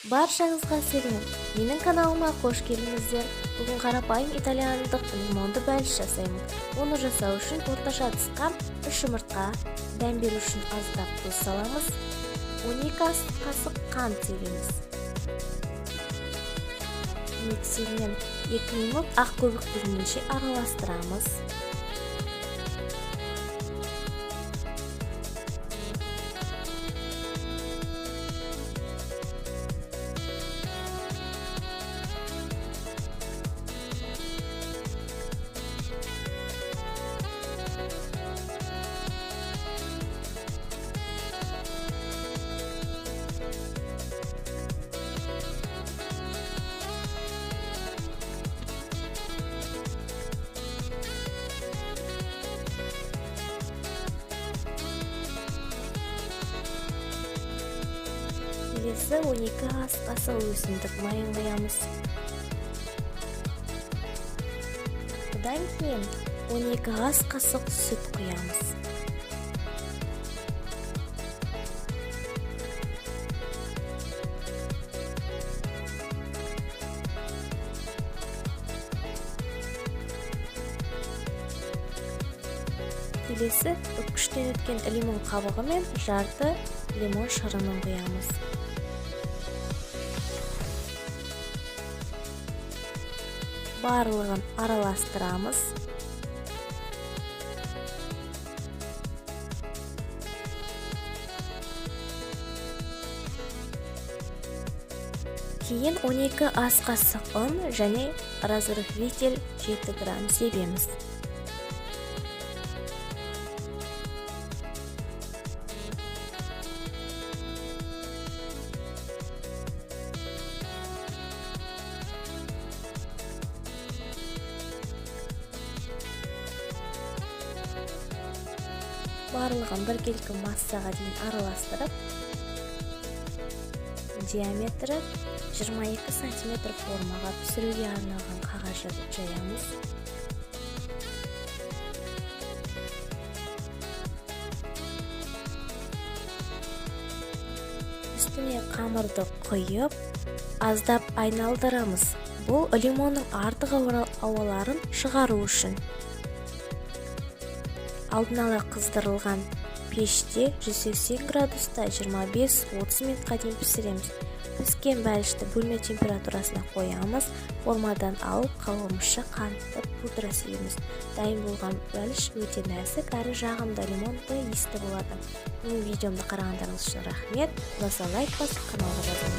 Баршаңызға сәлем. Менің каналыма қош келдіңіздер. Бүгін қарапайым итальяндық лимонды бәліш жасаймын. Оны жасау үшін орташа ыдысқа 3 жұмыртқа, дәм беру үшін аздап тұз саламыз. 12 қасық қант себеміз. Миксермен 2 минут ақ көбіктіргенше араластырамыз. Келесі 12 ас қасық өсімдік майын құямыз. Бұдан кейін 12 ас қасық сүт құямыз. Келесі үккіштен өткен лимон қабығы мен жарты лимон шырынын құямыз. Барлығын араластырамыз. Кейін 12 ас қасық ұн және разрыхлитель 7 грамм себеміз. Барлығын біркелкі массаға дейін араластырып, диаметрі 22 см формаға пісіруге арналған қағаз жаямыз. Үстіне қамырды құйып, аздап айналдырамыз. Бұл лимонның артық ауаларын шығару үшін. Алдын ала қыздырылған пеште 180 градуста 25-30 минутқа дейін пісіреміз. Піскен бәлішті бөлме температурасына қоямыз. Формадан алып қалғымызша қантты пудра себеміз. Дайын болған бәліш өте нәзік әрі жағымды лимонды иісті болады. Менің видеомды қарағандарыңыз үшін рахмет. Лайк басып, каналға жазылыңыздар.